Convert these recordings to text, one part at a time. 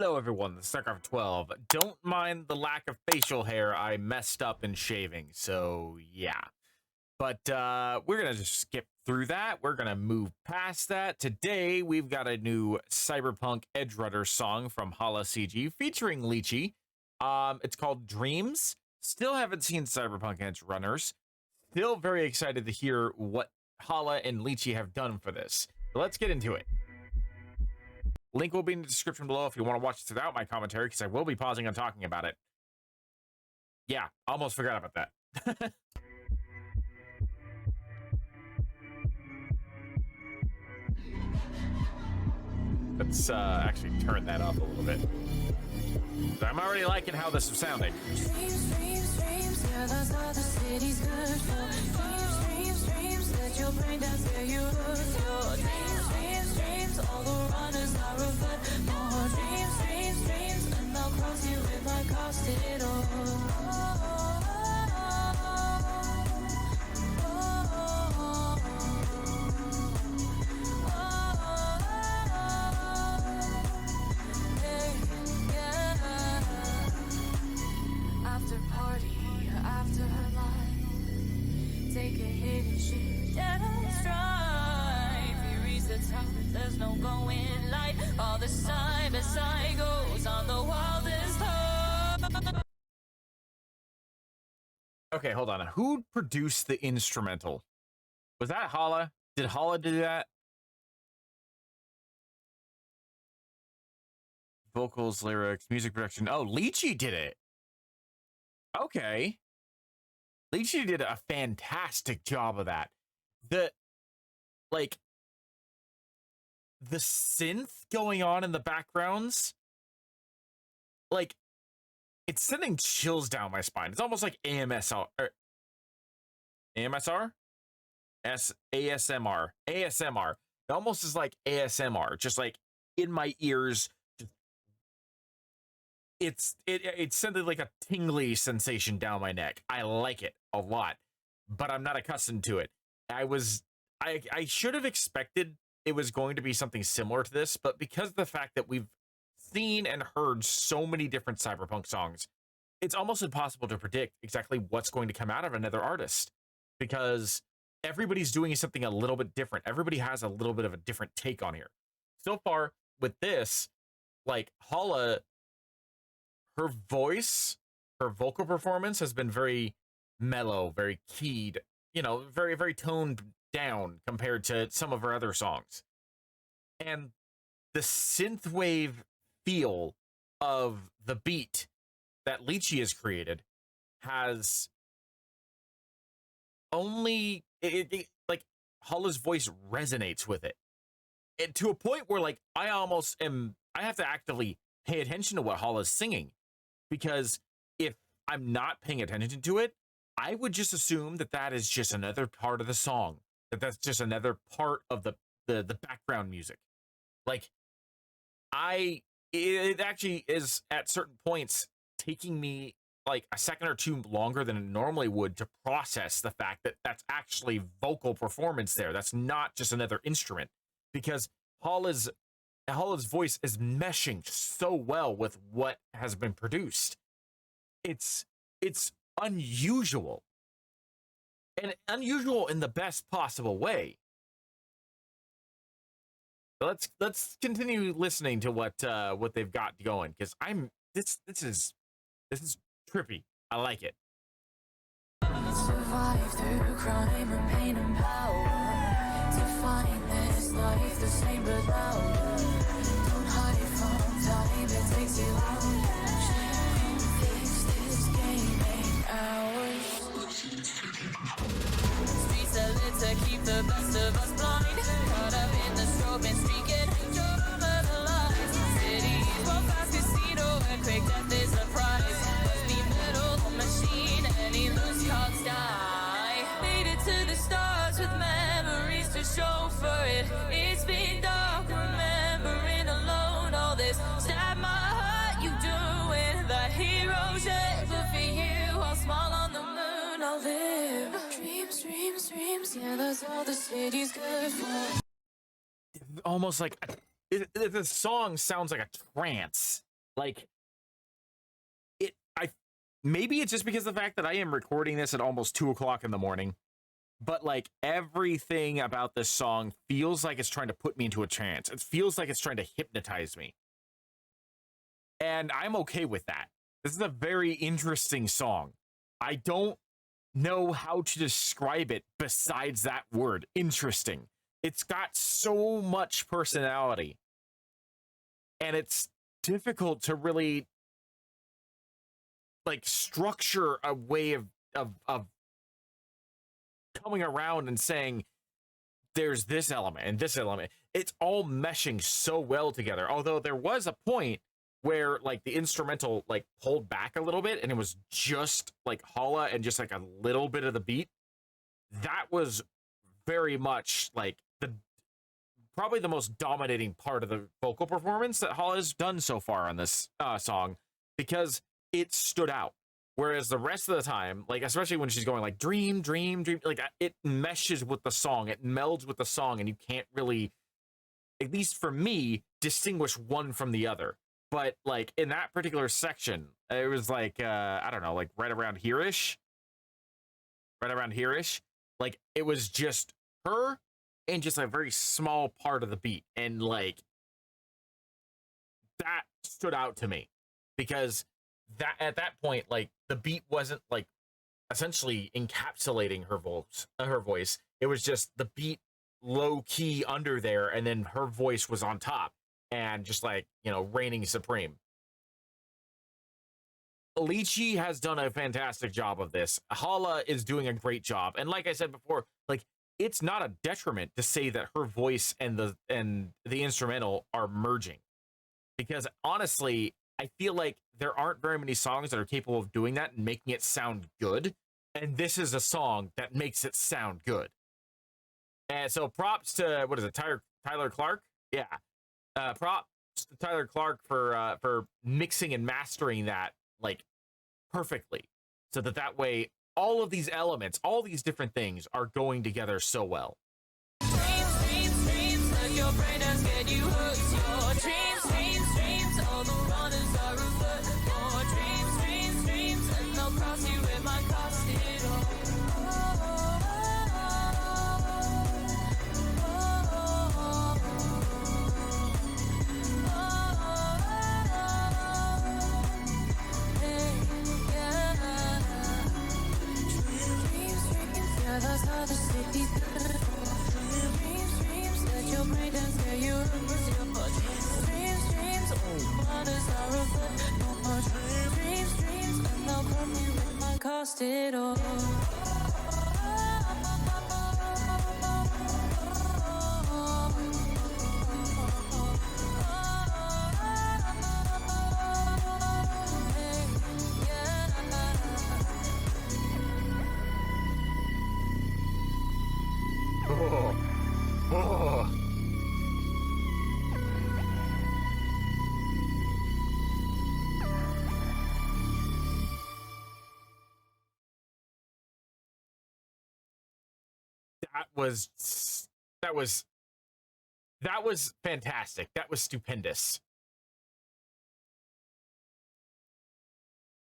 Hello everyone, this is StarCraft 12. Don't mind the lack of facial hair, I messed up in shaving, so yeah. But we're gonna just skip through that. We're gonna move past that. Today we've got a new Cyberpunk Edgerunners song from HalaCG featuring Leechy. It's called Dreams. Still haven't seen Cyberpunk Edgerunners. Still very excited to hear what Hala and Leechy have done for this. So let's get into it. Link will be in the description below if you want to watch this without my commentary, because I will be pausing and talking about it. Yeah, almost forgot about that. Let's actually turn that up a little bit. I'm already liking how this is sounding. Dreams, dreams, dreams, yeah, that's all the city's good for. Dreams, dreams, dreams, let your brain dance where you look. Dreams, dreams, dreams, all the runners are a foot. More dreams, dreams, dreams, and I'll cross you if I cost it all. After party, after life, take a hit and shoot down strife. You reach the top, but there's no going light. All the side goes on the wildest hope. Okay, hold on. Who produced the instrumental? Was that Hala? Did Hala do that? Vocals, lyrics, music production. Oh, Leechy did it. Okay. Leechy did a fantastic job of that. The synth going on in the backgrounds, like, it's sending chills down my spine. It's almost like AMSR. AMSR? ASMR. ASMR. It almost is like ASMR, just like in my ears. It's sending like a tingly sensation down my neck. I like it a lot, but I'm not accustomed to it. I should have expected it was going to be something similar to this, but because of the fact that we've seen and heard so many different Cyberpunk songs, it's almost impossible to predict exactly what's going to come out of another artist, because everybody's doing something a little bit different. Everybody has a little bit of a different take on here. So far with this, like Hala, her voice, her vocal performance has been very mellow, very keyed, very, very toned down compared to some of her other songs. And the synthwave feel of the beat that Leechy has created has only, like, Hala's voice resonates with it. And to a point where, like, I have to actively pay attention to what Hala's singing. Because if I'm not paying attention to it, I would just assume that that is just another part of the song. That's just another part of the background music. Like, it actually is at certain points taking me like a second or two longer than it normally would to process the fact that that's actually vocal performance there. That's not just another instrument, because Hala's voice is meshing so well with what has been produced. It's unusual, and unusual in the best possible way. So let's continue listening to what they've got going, because this is trippy. I like it. Survive through crime and pain and power, to find this life the same but louder. Don't hide from time, it takes you out. Fix this game ain't ours. Streets are lit to keep the best of us blind. Caught up in the strobe and streaking, drama the lies. Cities walk past casino where quick death is the prize. Must be metal, the machine, any loose cogs die. Made it to the stars with memories to show for it. It's been dark, remembering alone all this. Stab my heart, you doing the hero shit. But for you, I'll smile on the moon, I'll live. Dreams, dreams, dreams, yeah, that's all the city's good for. Almost like the song sounds like a trance. Like I maybe it's just because of the fact that I am recording this at almost 2 o'clock in the morning, but like everything about this song feels like it's trying to put me into a trance. It feels like it's trying to hypnotize me. And I'm okay with that. This is a very interesting song. I don't know how to describe it besides that word, interesting. It's got so much personality. And it's difficult to really like structure a way of coming around and saying there's this element and this element. It's all meshing so well together. Although there was a point where like the instrumental like pulled back a little bit and it was just like Hala and just like a little bit of the beat. That was very much like probably the most dominating part of the vocal performance that Hala has done so far on this song, because it stood out. Whereas the rest of the time, like especially when she's going like dream, dream, dream, like it meshes with the song, it melds with the song, and you can't really, at least for me, distinguish one from the other. But like in that particular section, it was like I don't know, like right around here-ish. Like it was just her and just a very small part of the beat. And like that stood out to me because that at that point, like the beat wasn't like essentially encapsulating her voice. It was just the beat low key under there, and then her voice was on top and just like, you know, reigning supreme. Leechy has done a fantastic job of this. Hala is doing a great job. And like I said before, like it's not a detriment to say that her voice and the instrumental are merging. Because honestly, I feel like there aren't very many songs that are capable of doing that and making it sound good. And this is a song that makes it sound good. And so props to, what is it, Tyler Clark? Yeah. Props to Tyler Clark for mixing and mastering that like perfectly, so that way all of these elements, all these different things are going together so well. Dreams, let your brain dance get you hooked. Your dreams, all the runners are afoot. Your dreams, and they'll cross you with my that's how the city's dreams, let your brain dance get you hooked. Dreams, waters are afoot. No more dreams, and they'll come you with my cost it all. That was fantastic. That was stupendous.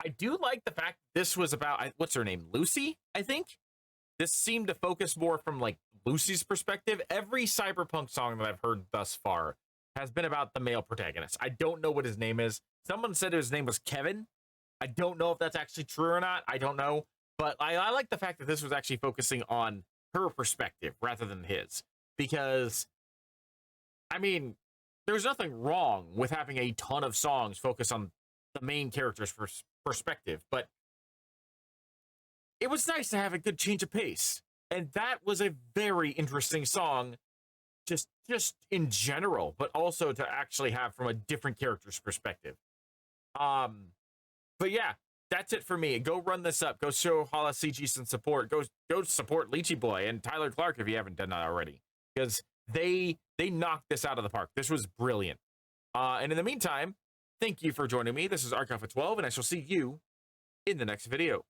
I do like the fact this was about, what's her name? Lucy, I think? This seemed to focus more from like Lucy's perspective. Every Cyberpunk song that I've heard thus far has been about the male protagonist. I don't know what his name is. Someone said his name was Kevin. I don't know if that's actually true or not. I don't know. But I like the fact that this was actually focusing on her perspective rather than his. Because, I mean, there's nothing wrong with having a ton of songs focus on the main character's perspective. But it was nice to have a good change of pace. And that was a very interesting song, just in general, but also to actually have from a different character's perspective. But yeah, that's it for me. Go run this up. Go show HalaCG some support. Go support Leechy Boy and Tyler Clark if you haven't done that already, because they knocked this out of the park. This was brilliant. And in the meantime, thank you for joining me. This is Archive of 12, and I shall see you in the next video.